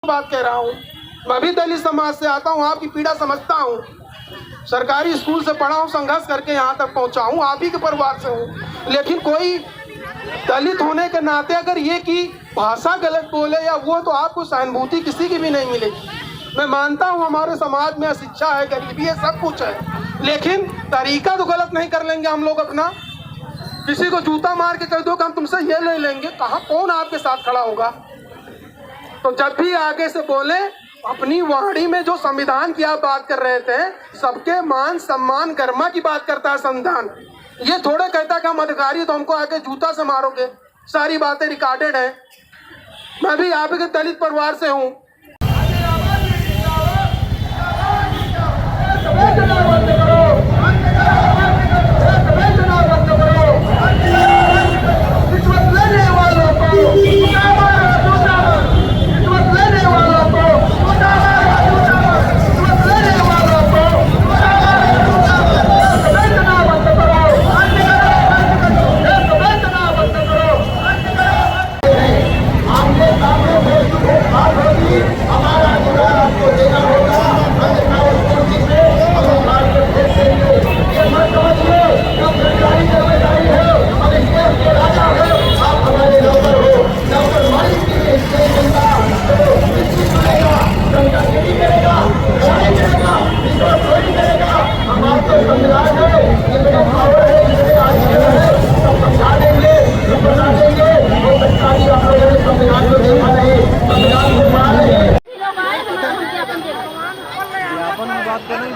बात कह रहा हूँ। मैं भी दलित समाज से आता हूँ, आपकी पीड़ा समझता हूँ। सरकारी स्कूल से पढ़ा हूँ, संघर्ष करके यहाँ तक पहुँचा हूँ, आप ही के परिवार से हूँ। लेकिन कोई दलित होने के नाते अगर ये की भाषा गलत बोले या वो, तो आपको सहानुभूति किसी की भी नहीं मिलेगी। मैं मानता हूँ हमारे समाज में अशिक्षा है, गरीबी है, सब कुछ है, लेकिन तरीका तो गलत नहीं कर लेंगे हम लोग अपना। किसी को जूता मार के कह दो कि हम तुमसे ये ले लेंगे, कहाँ कौन आपके साथ खड़ा होगा? तो जब भी आगे से बोले, अपनी वाणी में जो संविधान की आप बात कर रहे थे, सबके मान सम्मान गरिमा की बात करता है संविधान। ये थोड़े कहता कि हम अधिकारी तो हमको आके जूता से मारोगे। सारी बातें रिकॉर्डेड हैं। मैं भी आप के दलित परिवार से हूँ।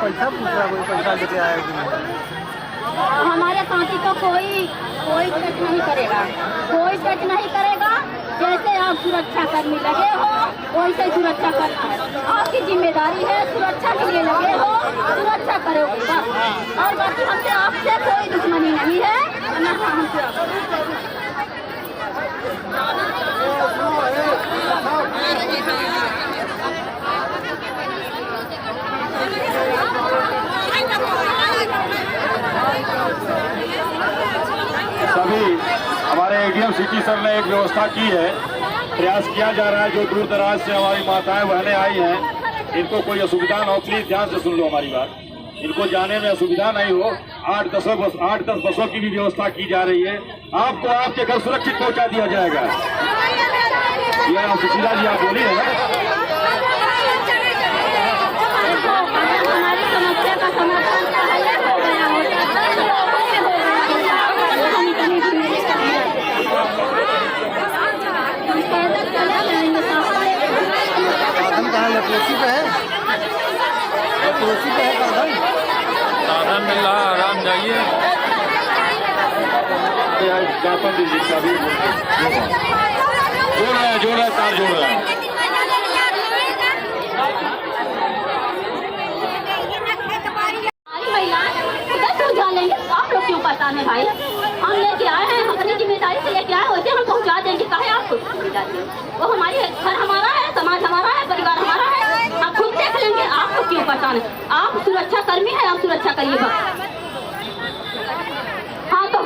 पैसा पूछ रहा, कोई पैसा लेके आया कि नहीं? हमारे साथी को कोई टच नहीं करेगा, कोई टच नहीं करेगा। जैसे आप सुरक्षा कर्मी लगे हो, वैसे सुरक्षा करना है, आपकी जिम्मेदारी है। सुरक्षा के लिए लगे हो, सुरक्षा करोगे बस। और बाकी हमसे आपसे कोई दुश्मनी नहीं है, न हमसे। सभी हमारे एडीएम सिटी सर ने एक व्यवस्था की है, प्रयास किया जा रहा है। जो दूर दराज से हमारी माताएं बहनें आई हैं, इनको कोई असुविधा न हो, प्लीज ध्यान से सुन लो हमारी बात। इनको जाने में असुविधा नहीं हो, 8-10 बसों की भी व्यवस्था की जा रही है। आपको आपके घर सुरक्षित पहुंचा दिया जाएगा। ये सुशीला जी आप बोली है ना? लखनऊ पे है, लखनऊ पे है साधन। साधन मिल रहा, आराम जाइए। ज्ञापन दीजिए, सभी जोड़ रहा है, तार जोड़ रहा है। आप लोग क्यों परेशान भाई? हम लेके आए हैं, हम अपनी जिम्मेदारी से लेके आए, वैसे हम पहुंचा देंगे। कहे आपको वो हमारी घर हमारा है, समाज हमारा है, परिवार हमारा है, आप खुद देख लेंगे। आपको क्यों परेशान है? आप सुरक्षा कर्मी है, आप सुरक्षा करिएगा। हाँ तो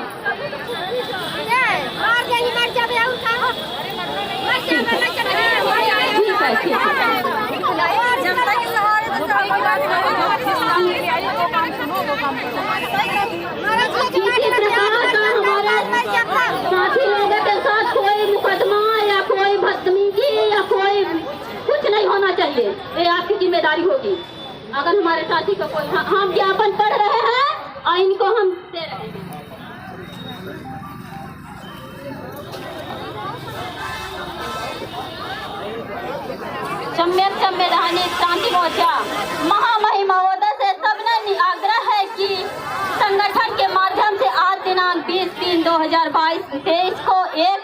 साथी लोगों के साथ कोई मुकदमा या कोई बदतमीजी या कोई कुछ नहीं होना चाहिए। ये आपकी जिम्मेदारी होगी। अगर हमारे साथी को कोई, हम ज्ञापन पढ़ रहे हैं और इनको हम दे रहे हैं। सम्यक संवैधानिक शांति मोर्चा महामहिम महोदय से सबने आग्रह है कि संगठन के माध्यम से आज दिनांक 20/3/2022 को एक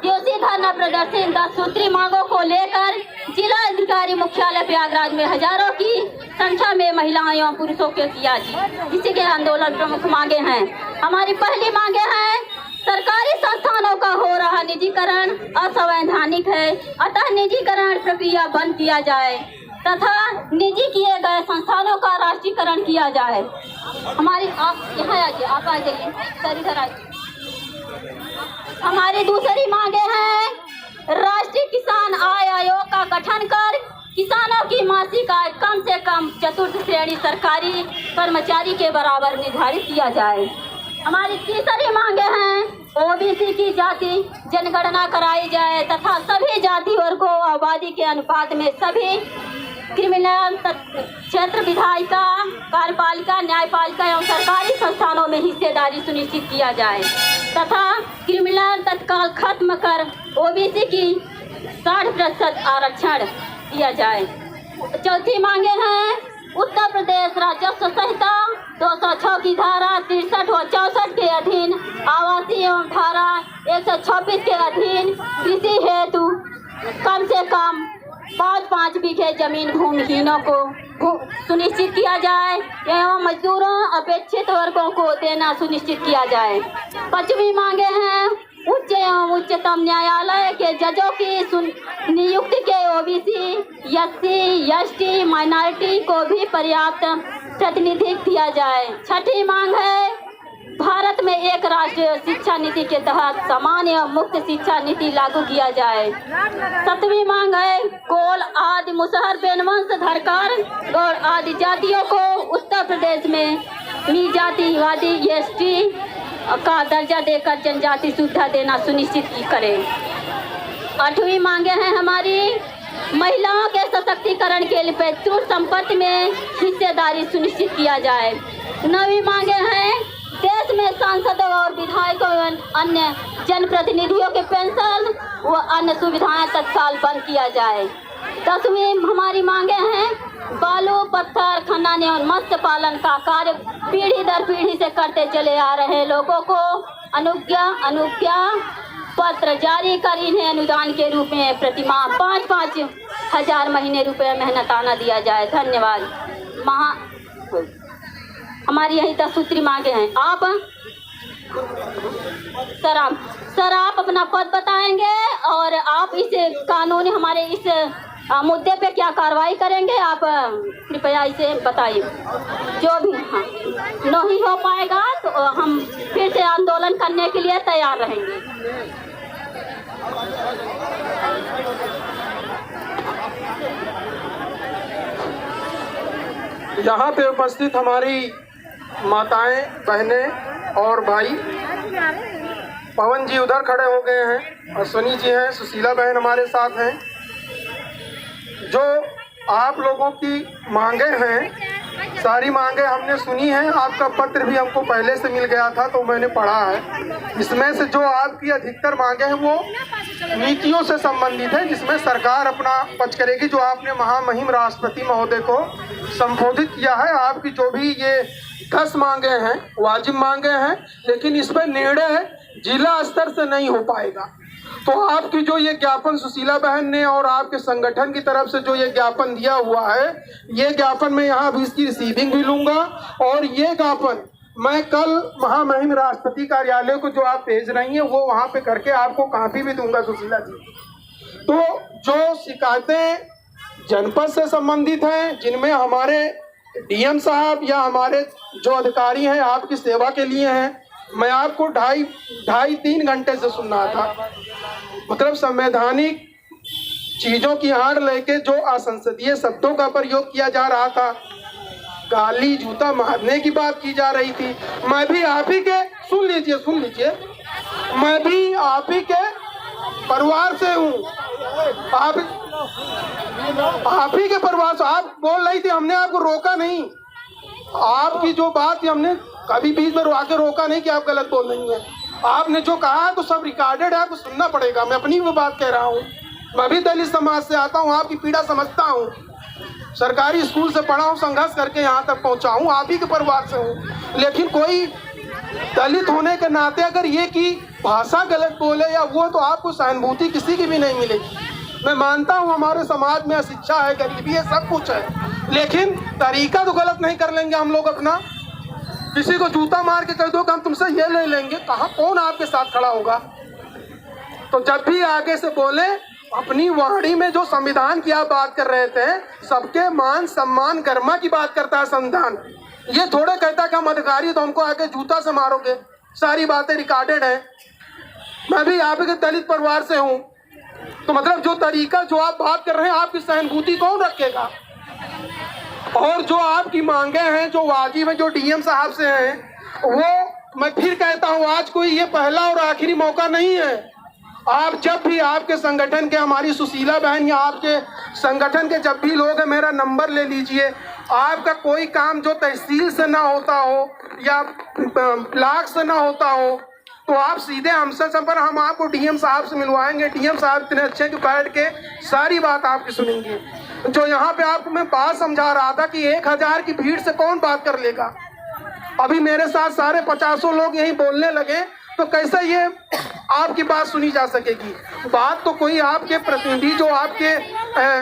दिवसीय धरना प्रदर्शन 10 सूत्री मांगों को लेकर जिला अधिकारी मुख्यालय प्रयागराज में हजारों की संख्या में महिलाओं एवं पुरुषों के किया जी। इसी के आंदोलन प्रमुख मांगे हैं। हमारी पहली मांगे हैं, सरकारी संस्थानों का हो रहा निजीकरण असंवैधानिक है, अतः निजीकरण प्रक्रिया बंद किया जाए तथा निजी किए गए संस्थानों का राष्ट्रीयकरण किया जाए। हमारी आप यहाँ आइए, आप आ जाइए सर, इधर आइए। हमारी दूसरी मांगे हैं राष्ट्रीय किसान आय आयोग का गठन कर किसानों की मासिक आय कम से कम चतुर्थ श्रेणी सरकारी कर्मचारी के बराबर निर्धारित किया जाए। हमारी तीसरी मांगे हैं ओबीसी की जाति जनगणना कराई जाए तथा सभी जाति वर्गों आबादी के अनुपात में सभी क्रिमिनल क्षेत्र विधायिका कार्यपालिका न्यायपालिका एवं सरकारी संस्थानों में हिस्सेदारी सुनिश्चित किया जाए तथा क्रिमिनल तत्काल खत्म कर ओबीसी की 60% आरक्षण दिया जाए। चौथी मांगे हैं उत्तर प्रदेश राजस्व संहिता 206 की धारा 63 व 64 के अधीन आवासीय एवं धारा 126 के अधीन कृषि हेतु कम से कम 5 बीघे जमीन भूमिहीनों को सुनिश्चित किया जाए एवं मजदूरों अपेक्षित वर्गों को देना सुनिश्चित किया जाए। पांचवी मांगे हैं उच्च एवं उच्चतम न्यायालय के जजों की नियुक्ति के ओबीसी एससी एसटी माइनॉरिटी को भी पर्याप्त प्रतिनिधित्व दिया जाए। छठी मांग है भारत में एक राष्ट्रीय शिक्षा नीति के तहत समान एवं मुक्त शिक्षा नीति लागू किया जाए। सातवीं मांग है कोल आदि मुसहर बेनवंश धरकर और आदि जातियों को उत्तर प्रदेश में जातिवादी एसटी का दर्जा देकर जनजाति सुविधा देना सुनिश्चित करें। आठवीं मांगे हैं हमारी महिलाओं के सशक्तिकरण के लिए पैतृक संपत्ति में हिस्सेदारी सुनिश्चित किया जाए। नवीं मांगे हैं देश में सांसदों और विधायकों एवं अन्य जनप्रतिनिधियों के पेंशन व अन्य सुविधाएं तत्काल बंद किया जाए। 10वीं हमारी मांगे हैं बालू पत्थर खनन एवं मत्स्य पालन का कार्य पीढ़ी दर पीढ़ी से करते चले आ रहे लोगों को अनुज्ञा पत्र जारी कर इन्हें अनुदान के रूप में प्रतिमाह 5-5 हजार महीने रुपये मेहनताना दिया जाए। धन्यवाद। हमारी यही 10 सूत्री मांगे हैं। आप सर आप अपना पद बताएंगे और आप इस कानूनी हमारे इस मुद्दे पे क्या कार्रवाई करेंगे आप कृपया इसे बताइए। जो भी नहीं हो पाएगा तो हम फिर से आंदोलन करने के लिए तैयार रहेंगे। यहाँ पे उपस्थित हमारी माताएं बहनें और भाई, पवन जी उधर खड़े हो गए हैं, अश्वनी जी हैं, सुशीला बहन हमारे साथ हैं। जो आप लोगों की मांगे हैं सारी मांगे हमने सुनी हैं। आपका पत्र भी हमको पहले से मिल गया था तो मैंने पढ़ा है। इसमें से जो आपकी अधिकतर मांगे हैं वो नीतियों से संबंधित है जिसमें सरकार अपना पक्ष करेगी। जो आपने महामहिम राष्ट्रपति महोदय को संबोधित किया है, आपकी जो भी ये 10 मांगे हैं वाजिब मांगे हैं, लेकिन इस पर निर्णय जिला स्तर से नहीं हो पाएगा। तो आपकी जो ये ज्ञापन सुशीला बहन ने और आपके संगठन की तरफ से जो ये ज्ञापन दिया हुआ है, ये ज्ञापन मैं यहाँ भी इसकी रिसीविंग भी लूँगा और ये ज्ञापन मैं कल महामहिम राष्ट्रपति कार्यालय को जो आप भेज रही हैं वो वहाँ पे करके आपको कॉपी भी दूंगा सुशीला जी। तो जो शिकायतें जनपद से संबंधित हैं जिनमें हमारे डीएम साहब या हमारे जो अधिकारी हैं आपकी सेवा के लिए हैं, मैं आपको 2.5-3 घंटे से सुन रहा था। मतलब संवैधानिक चीजों की आड़ लेके जो असंसदीय शब्दों का प्रयोग किया जा रहा था, गाली जूता मारने की बात की जा रही थी। मैं भी आप ही के सुन लीजिए मैं भी आप ही के परिवार से हूँ। आप ही के परिवार से आप बोल रही थी, हमने आपको रोका नहीं। आपकी जो बात हमने कभी बीच में आके रोका नहीं कि आप गलत बोल रही हैं। आपने जो कहा है तो सब रिकॉर्डेड है, आपको सुनना पड़ेगा। मैं अपनी वो बात कह रहा हूँ। मैं भी दलित समाज से आता हूँ, आपकी पीड़ा समझता हूँ। सरकारी स्कूल से पढ़ा हूँ, संघर्ष करके यहाँ तक पहुँचा हूँ, आप ही के परिवार से हूँ। लेकिन कोई दलित होने के नाते अगर ये की भाषा गलत बोले या वो, तो आपको सहानुभूति किसी की भी नहीं मिलेगी। मैं मानता हूँ हमारे समाज में शिक्षा है, गरीबी है, सब कुछ है, लेकिन तरीका तो गलत नहीं कर लेंगे हम लोग अपना। किसी को जूता मार के कह दो कि हम तुमसे ये ले लेंगे, कहाँ कौन आपके साथ खड़ा होगा। तो जब भी आगे से बोले, अपनी वाणी में जो संविधान की आप बात कर रहे थे, सबके मान सम्मान गरिमा की बात करता है संविधान। ये थोड़े कहता कि हम अधिकारी तो हमको आके जूता से मारोगे। सारी बातें रिकॉर्डेड है। मैं भी आप के दलित परिवार से हूँ। तो मतलब जो तरीका जो आप बात कर रहे हैं, आपकी सहानुभूति कौन रखेगा? और जो आपकी मांगे हैं, जो वाजिब है, जो डीएम साहब से हैं, वो मैं फिर कहता हूँ, आज कोई ये पहला और आखिरी मौका नहीं है। आप जब भी आपके संगठन के, हमारी सुशीला बहन या आपके संगठन के जब भी लोग हैं, मेरा नंबर ले लीजिए। आपका कोई काम जो तहसील से ना होता हो या ब्लॉक से ना होता हो, तो आप सीधे हमसे संपर्क, हम आपको डीएम साहब से मिलवाएंगे। डीएम साहब इतने अच्छे कि बैठ के सारी बात आपकी सुनेंगे। जो यहाँ पे आपको मैं बात समझा रहा था कि 1000 की भीड़ से कौन बात कर लेगा, अभी मेरे साथ सारे 50 लोग यहीं बोलने लगे, तो कैसे ये आपकी बात सुनी जा सकेगी? बात तो कोई आपके प्रतिनिधि जो आपके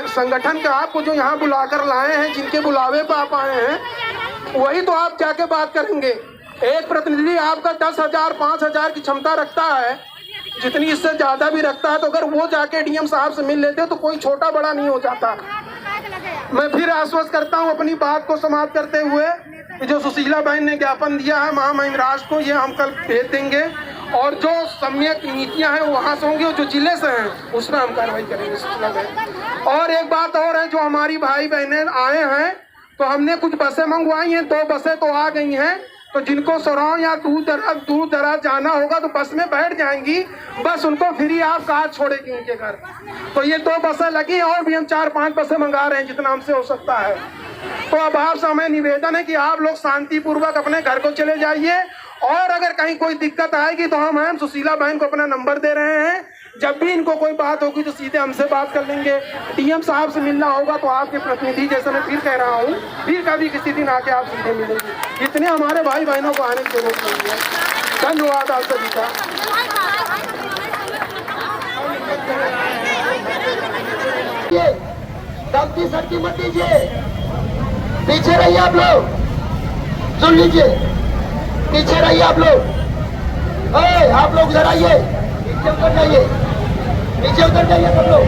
संगठन के आपको जो यहाँ बुलाकर लाए हैं, जिनके बुलावे पर आप आए हैं, वही तो आप जाके बात करेंगे। एक प्रतिनिधि आपका 10,000 5,000 की क्षमता रखता है, जितनी इससे ज़्यादा भी रखता है, तो अगर वो जाके डीएम साहब से मिल लेते तो कोई छोटा बड़ा नहीं हो जाता। मैं फिर आश्वस्त करता हूँ अपनी बात को समाप्त करते हुए, जो सुशीला बहन ने ज्ञापन दिया है महामहिम राज को, ये हम कल भेज देंगे, और जो सम्यक नीतियां हैं वहाँ से होंगी, और जो जिले से हैं उसमें हम कार्रवाई करेंगे सुशीला बहन। और एक बात और है, जो हमारी भाई बहनें आए हैं, तो हमने कुछ बसें मंगवाई हैं, 2 बसें तो आ गई हैं, तो जिनको सराव या दूर दराज जाना होगा तो बस में बैठ जाएंगी, बस उनको फ्री आप कार छोड़ेगी उनके घर। तो ये 2 बसें लगी, और भी हम 4-5 बसें मंगा रहे हैं जितना हमसे हो सकता है। तो अब आपसे हमें निवेदन है कि आप लोग शांतिपूर्वक अपने घर को चले जाइए, और अगर कहीं कोई दिक्कत आएगी तो हम सुशीला बहन को अपना नंबर दे रहे हैं, जब भी इनको कोई बात होगी तो सीधे हमसे बात कर लेंगे। डीएम साहब से मिलना होगा तो आपके प्रतिनिधि, जैसे मैं फिर कह रहा हूँ, फिर कभी किसी दिन आके आप सीधे मिलेंगे। इतने हमारे भाई बहनों को आने की जरूरत नहीं है। धन्यवाद आप सभी का। गलती सड़की मत दीजिए, पीछे रहिए आप लोग, सुन लीजिए, पीछे रहिए आप लोग। आप लोग उधर आइए, नीचे उतर जाइए, नीचे उतर जाइए सब लोग।